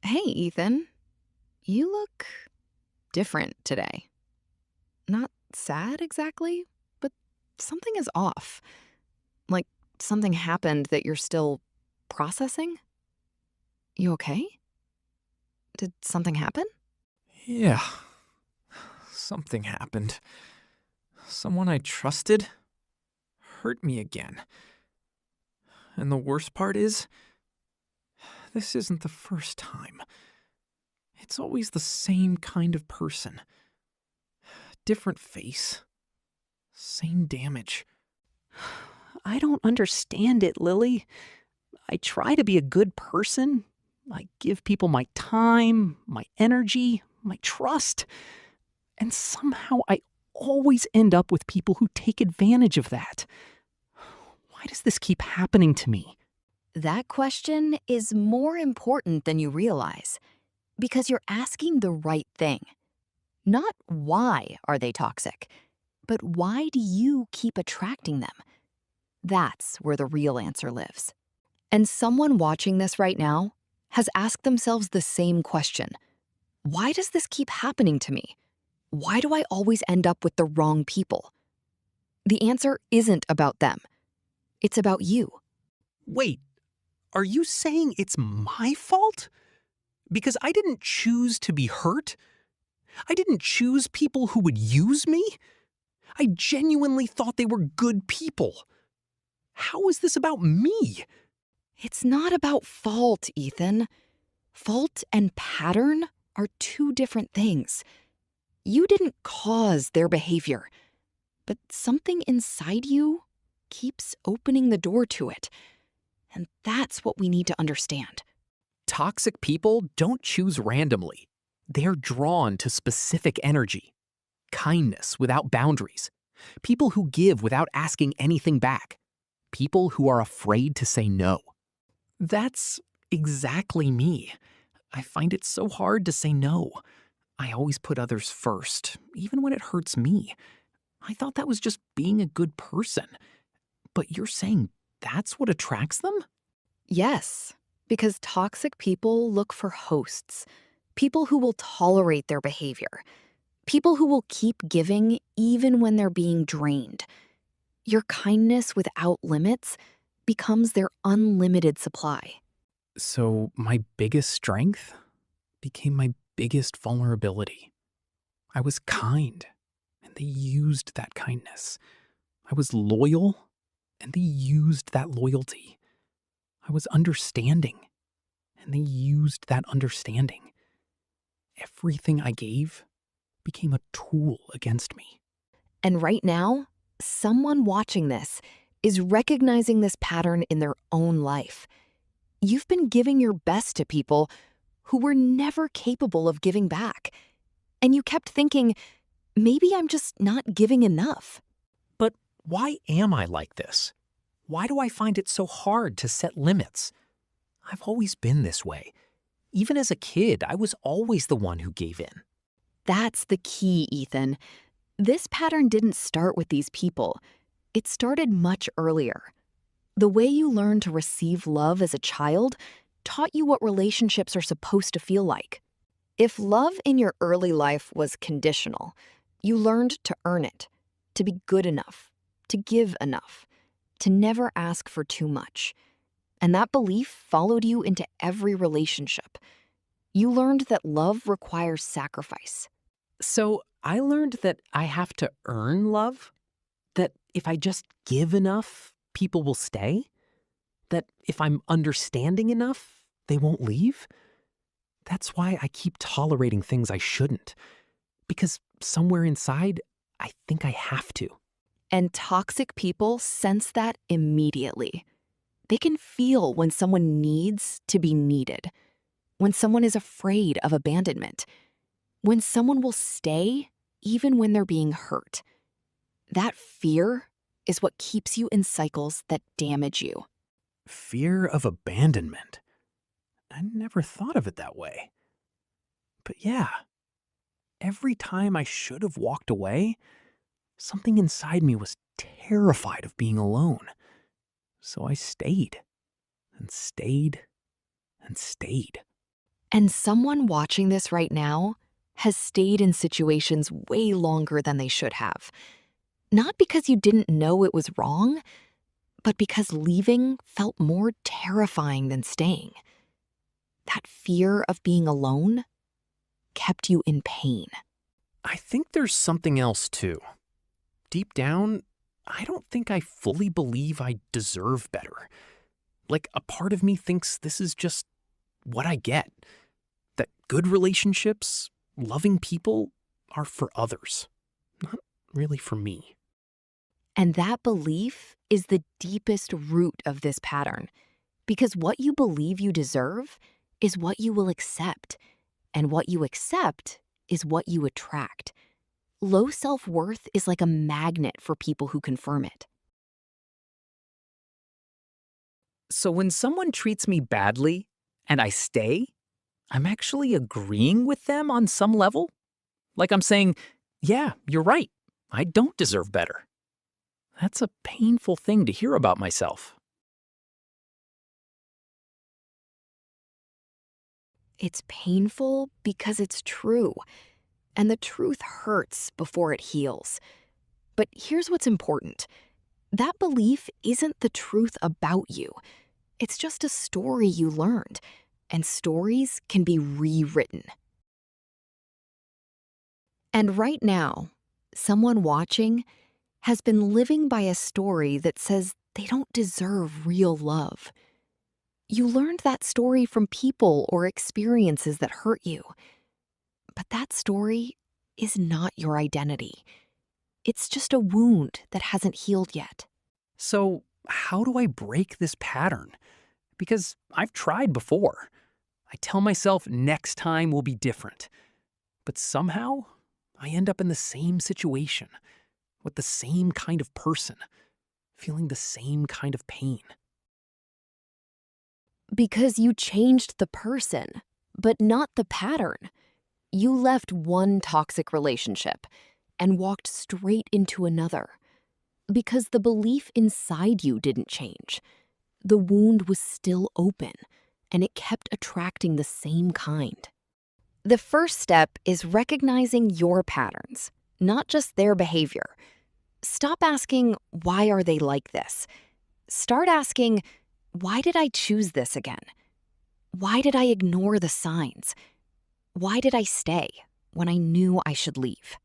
Hey, Ethan. You look different today. Not sad exactly, but something is off. Like something happened that you're still processing? You okay? Did something happen? Yeah, something happened. Someone I trusted hurt me again. And the worst part is, this isn't the first time. It's always the same kind of person. Different face. Same damage. I don't understand it, Lily. I try to be a good person. I give people my time, my energy, my trust. And somehow I always end up with people who take advantage of that. Why does this keep happening to me? That question is more important than you realize because you're asking the right thing. Not why are they toxic, but why do you keep attracting them? That's where the real answer lives. And someone watching this right now has asked themselves the same question. Why does this keep happening to me? Why do I always end up with the wrong people? The answer isn't about them. It's about you. Wait, are you saying it's my fault? Because I didn't choose to be hurt? I didn't choose people who would use me? I genuinely thought they were good people. How is this about me? It's not about fault, Ethan. Fault and pattern are two different things. You didn't cause their behavior, but something inside you keeps opening the door to it. And that's what we need to understand. Toxic people don't choose randomly. They're drawn to specific energy. Kindness without boundaries. People who give without asking anything back. People who are afraid to say no. That's exactly me. I find it so hard to say no. I always put others first, even when it hurts me. I thought that was just being a good person. But you're saying that's what attracts them? Yes, because toxic people look for hosts, people who will tolerate their behavior, people who will keep giving even when they're being drained. Your kindness without limits becomes their unlimited supply. So my biggest strength became my biggest vulnerability. I was kind, and they used that kindness. I was loyal, and they used that loyalty. I was understanding, and they used that understanding. Everything I gave became a tool against me. And right now, someone watching this is recognizing this pattern in their own life. You've been giving your best to people who were never capable of giving back. And you kept thinking, maybe I'm just not giving enough. But why am I like this? Why do I find it so hard to set limits? I've always been this way. Even as a kid, I was always the one who gave in. That's the key, Ethan. This pattern didn't start with these people. It started much earlier. The way you learned to receive love as a child taught you what relationships are supposed to feel like. If love in your early life was conditional, you learned to earn it, to be good enough, to give enough, to never ask for too much. And that belief followed you into every relationship. You learned that love requires sacrifice. So I learned that I have to earn love? That if I just give enough, people will stay? That if I'm understanding enough, they won't leave? That's why I keep tolerating things I shouldn't. Because somewhere inside, I think I have to. And toxic people sense that immediately. They can feel when someone needs to be needed, when someone is afraid of abandonment, when someone will stay even when they're being hurt. That fear is what keeps you in cycles that damage you. Fear of abandonment. I never thought of it that way. But yeah, every time I should have walked away, something inside me was terrified of being alone. So I stayed and stayed and stayed. And someone watching this right now has stayed in situations way longer than they should have. Not because you didn't know it was wrong, but because leaving felt more terrifying than staying. That fear of being alone kept you in pain. I think there's something else too. Deep down, I don't think I fully believe I deserve better. Like, a part of me thinks this is just what I get. That good relationships, loving people, are for others, not really for me. And that belief is the deepest root of this pattern. Because what you believe you deserve is what you will accept. And what you accept is what you attract. Low self-worth is like a magnet for people who confirm it. So when someone treats me badly and I stay, I'm actually agreeing with them on some level. Like I'm saying, yeah, you're right. I don't deserve better. That's a painful thing to hear about myself. It's painful because it's true. And the truth hurts before it heals. But here's what's important. That belief isn't the truth about you. It's just a story you learned. And stories can be rewritten. And right now, someone watching has been living by a story that says they don't deserve real love. You learned that story from people or experiences that hurt you. But that story is not your identity. It's just a wound that hasn't healed yet. So, how do I break this pattern? Because I've tried before. I tell myself next time will be different. But somehow, I end up in the same situation, with the same kind of person, feeling the same kind of pain. Because you changed the person, but not the pattern. You left one toxic relationship and walked straight into another. Because the belief inside you didn't change. The wound was still open, and it kept attracting the same kind. The first step is recognizing your patterns, not just their behavior. Stop asking, why are they like this? Start asking, why did I choose this again? Why did I ignore the signs? Why did I stay when I knew I should leave?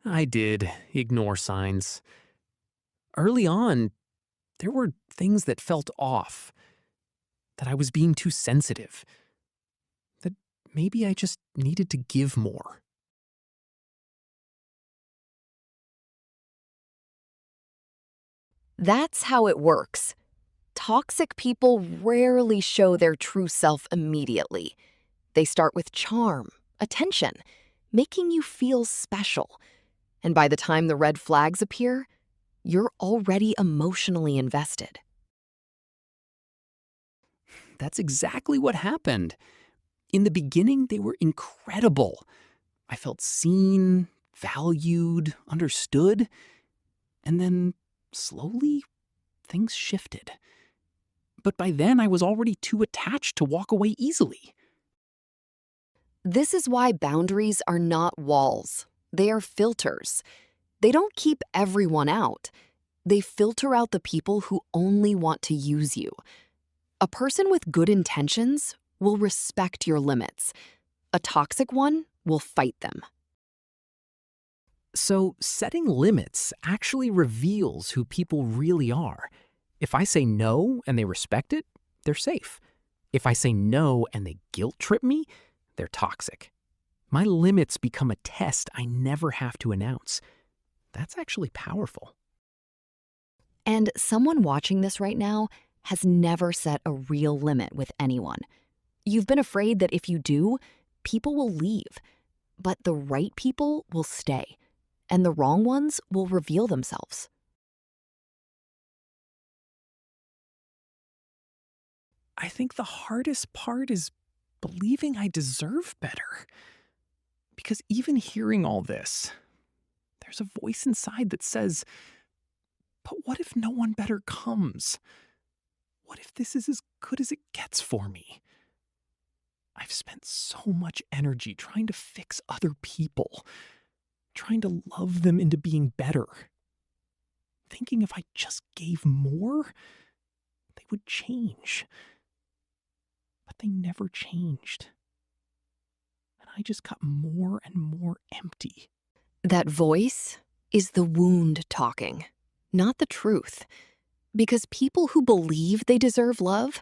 I did ignore signs. Early on, there were things that felt off, that I was being too sensitive, that maybe I just needed to give more. That's how it works. Toxic people rarely show their true self immediately. They start with charm, attention, making you feel special. And by the time the red flags appear, you're already emotionally invested. That's exactly what happened. In the beginning, they were incredible. I felt seen, valued, understood. And then, slowly, things shifted. But by then, I was already too attached to walk away easily. This is why boundaries are not walls. They are filters. They don't keep everyone out. They filter out the people who only want to use you. A person with good intentions will respect your limits. A toxic one will fight them. So, setting limits actually reveals who people really are. If I say no and they respect it, they're safe. If I say no and they guilt trip me, they're toxic. My limits become a test I never have to announce. That's actually powerful. And someone watching this right now has never set a real limit with anyone. You've been afraid that if you do, people will leave. But the right people will stay, and the wrong ones will reveal themselves. I think the hardest part is believing I deserve better. Because even hearing all this, there's a voice inside that says, But what if no one better comes? What if this is as good as it gets for me? I've spent so much energy trying to fix other people, trying to love them into being better, thinking if I just gave more, they would change. But they never changed. And I just got more and more empty. That voice is the wound talking, not the truth. Because people who believe they deserve love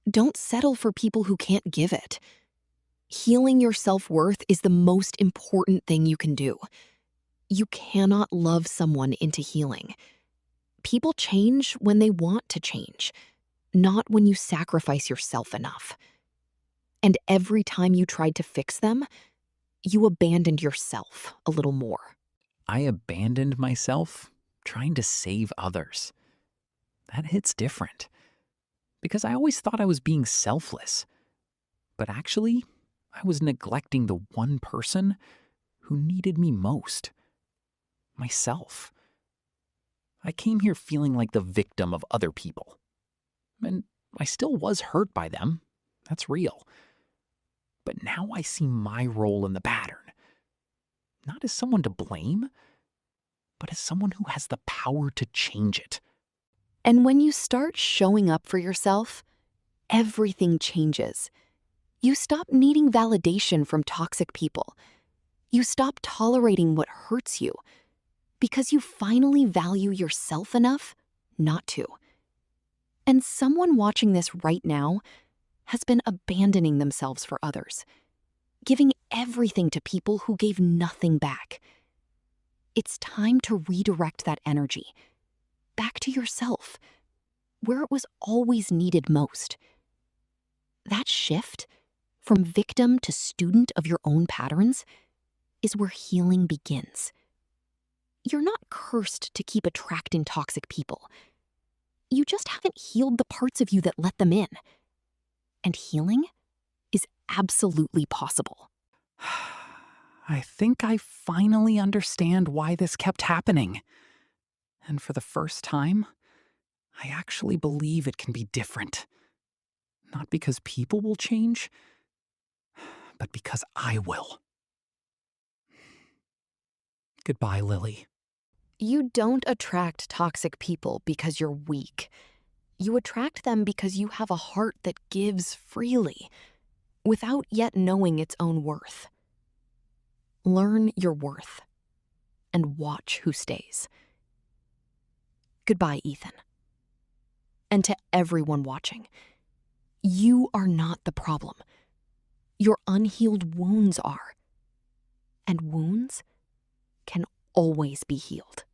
don't settle for people who can't give it. Healing your self-worth is the most important thing you can do. You cannot love someone into healing. People change when they want to change, not when you sacrifice yourself enough. And every time you tried to fix them, you abandoned yourself a little more. I abandoned myself trying to save others. That hits different. Because I always thought I was being selfless. But actually, I was neglecting the one person who needed me most. Myself. I came here feeling like the victim of other people. And I still was hurt by them. That's real. But now I see my role in the pattern. Not as someone to blame, but as someone who has the power to change it. And when you start showing up for yourself, everything changes. You stop needing validation from toxic people. You stop tolerating what hurts you because you finally value yourself enough not to. And someone watching this right now has been abandoning themselves for others, giving everything to people who gave nothing back. It's time to redirect that energy back to yourself, where it was always needed most. That shift from victim to student of your own patterns is where healing begins. You're not cursed to keep attracting toxic people. You just haven't healed the parts of you that let them in. And healing is absolutely possible. I think I finally understand why this kept happening. And for the first time, I actually believe it can be different. Not because people will change, but because I will. Goodbye, Lily. You don't attract toxic people because you're weak. You attract them because you have a heart that gives freely, without yet knowing its own worth. Learn your worth, and watch who stays. Goodbye, Ethan. And to everyone watching, you are not the problem. Your unhealed wounds are. And wounds can always be healed.